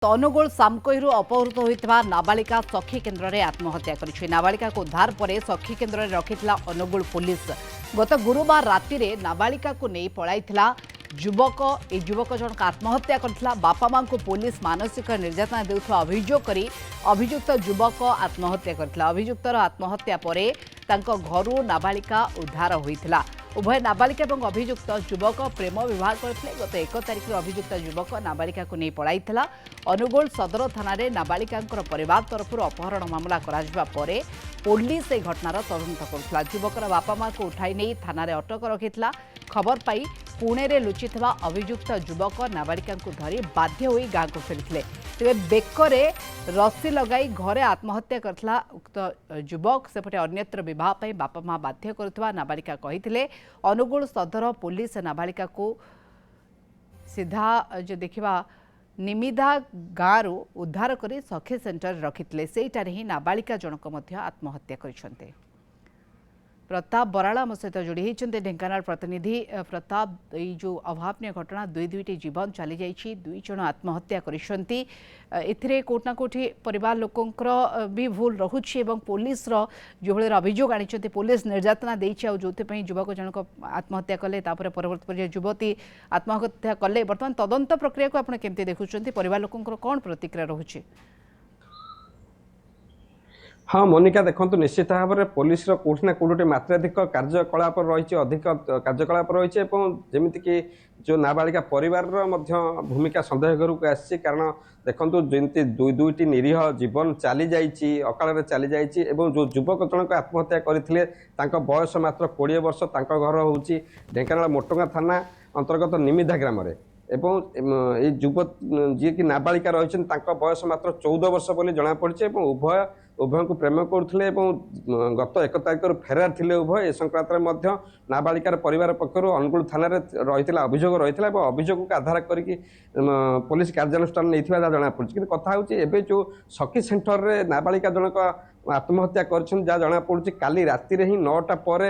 अनुगुल सामकोईरू अपहृत होता नाबालिका सखी केन्द्र में आत्महत्या कर नाबालिका को उद्धार पर सखी केन्द्र में रखिथिला अनुगुल पुलिस गत गुरुवार राति रे नाबालिका को नहीं पलाइथिला युवक ए युवक जनक आत्महत्या करथिला बापा मां को पुलिस मानसिक निर्यातना देउथवा अभियोग करी अभियुक्त युवक आत्महत्या करथिला अभियुक्तर आत्महत्या परे तांको घरु नाबालिका उद्धार होइथिला उभय नाबालिका और अभियुक्त युवक प्रेम विवाह करते गत 1 तारिख अभियुक्त युवक नाबालिका को नहीं पलाइथिला अनुगुल सदर थाना नाबालिका परिवार तरफ अपहरण मामला कर पुलिस ए घटनार तदंत करुला युवकर बापा मां को उठाई नहीं थाना अटक रखिथिला खबर पाई पुणे रे लुचिथिबा अभियुक्त युवक नाबालिका को धरी बाध्य होई गाँ को फेरिथिले तेरे बेकरे रस्सी लगाई घरे आत्महत्या करथिला उक्त युवक सेपटे अन्यत्र विवाह पाई बापा मां बाध्य करुथबा नाबालिका कहिथिले अनुगुल सदर पुलिस नाबालिका को सीधा जो देखिबा निमिदा गाँव उद्धार कर सखी सेंटर रखिथिले सेइटारे ही नाबालिका जनक मध्य आत्महत्या करिसंते। प्रताप बराला आम सहित जोड़ी होती ढेंकानाल प्रतिनिधि प्रताप ये जो अभावनीय घटना दुईटी जीवन चली जाइए दुई जन आत्महत्या करिसंती एथिरे कोटना कोठी परिवार लोकंकर भी भूल रहुछि एवं पुलिस रो जो भले अभियोग आनी पुलिस निर्यातना देइछि आ जोथि युवक जनक आत्महत्या कले तापर परवर्ती पर्याय युवती आत्महत्या कले वर्तमान तदंत प्रक्रिया को आपण केमती देखुछंती परिवार लोकंकर कोन प्रतिक्रिया रहुछि। हाँ मोनिका देखो निश्चित भाव में पुलिस कौटना कौटे मात्राधिक कार्यकलाप रही अधिक कार्यकलाप रही जमीक जो नाबालिका परिवार भूमिका संदेह घर को आसी कारण देखो जमी दुईटी निरीह जीवन चली जाइए अकाल चली जाइए जो युवक जनक आत्महत्या करते बयस मात्र 20 वर्ष घर हूँ ढेंकानाल मोटगा थाना अंतर्गत निमिधा ग्राम एवं ये युवक जी की नाबालिका रही बयस मात्र 14 वर्ष बोली जना पड़ी उभय को प्रेम करते गत 1 तारिख फेरार थे उभय ए संक्रांत में नाबालिकार परिवार पक्षर अनुगुल थाना रही अभियोग रही अभियोग को आधार करके पुलिस कार्यानुष्ठान नहीं जना पड़ी कि कथा हूँ जो सखी सेंटर रे नाबालिका जनक आत्महत्या कर जना पड़ी काली राति ही 9टा पर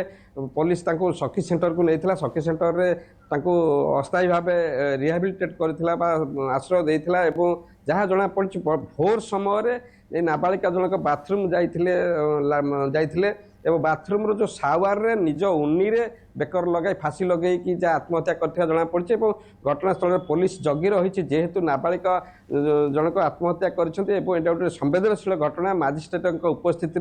पुलिस सखी सेंटर को नहीं सखी सेंटर रे अस्थायी भाव रिहाबिलिटेट कर आश्रय देता जहाँ जना पड़ी भोर समय ये नाबालिका जनक बाथरूम जाइथिले एवं बाथरूम जो सावर रे निज उन्नी रे बेकर लगाई फाँसी लगे कि जहाँ आत्महत्या कर जना पड़ी घटनास्थल पुलिस जगी रही जेहेतु नाबालिका जनक आत्महत्या कर गोटे संवेदनशील घटना मजिस्ट्रेट उपस्थित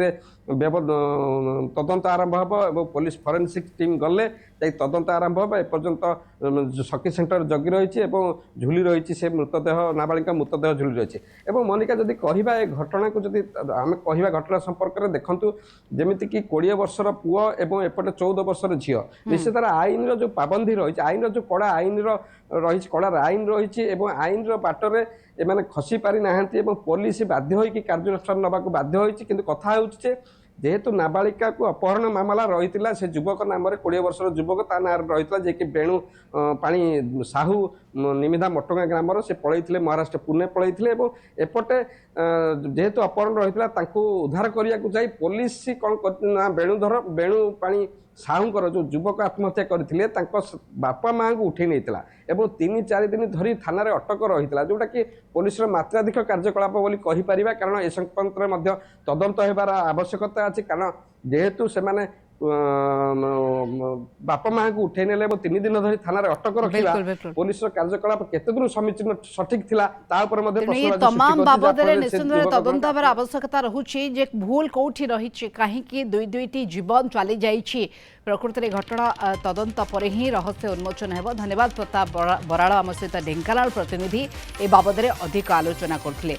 तदंत आरंभ हो पुलिस फॉरेंसिक टीम गले तदंत आरंभ हो एपर्यंत सखी सेंटर जगी रही झुली रही से मृतदेह नाबालिका मृतदेह झुली रही मोनिका जदि कहवा ए घटना को जदि आम कहवा घटना संपर्क में देखूँ जमीक 20 वर्षर पुओ एवं एपटे 14 वर्षर झील निश्चित आईन जो पाबंदी रही आईन जो कड़ा आईन रही कड़ा आईन रही आईन बाटर एमाने खसी पारि नाहांती पुलिस बाध्य होइकि कार्यानुष्ठान नबाकू बाध्य होइछि किंतु कथा होउछि जेहेतु नाबालिका को अपहरण मामला रही से युवक नाम 20 वर्षर युवक ता ना रही जे कि बेणु पाणी साहू निमिधा मोटगा ग्रामर से पलैथिले महाराष्ट्र पुणे पलैथिले एपटे जेहेतु अपहरण रही उद्धार करने को जाई पुलिस कौन कर बेणु पाणी साहूंकर जो युवक आत्महत्या करते बापा माँ को उठे नहीं 3-4 दिन धरी थाना अटक रही जोटा कि पुलिस मात्राधिक कार्यकलाप बोली कहीपर कारण ए संक्रांत में तदंत होबार आवश्यकता अच्छी कारण जेहेतु से माने बापा माँ को उठे ने 3 दिन धरी थाना अटक रखा पुलिस कार्यकलाप केते दूर समीचीन सठिक थिला तमाम बाबद निश्चित तदंत आवश्यकता रहुछि जे भूल कोठी रही कहीं दुईटी जीवन चली जाइछि प्रकृति में घटना तदंत पर ही रहस्य उन्मोचन हेब। धन्यवाद प्रताप बराड़ आम सहित ढेंकानाल प्रतिनिधि ए बाबद अधिक आलोचना करथिले।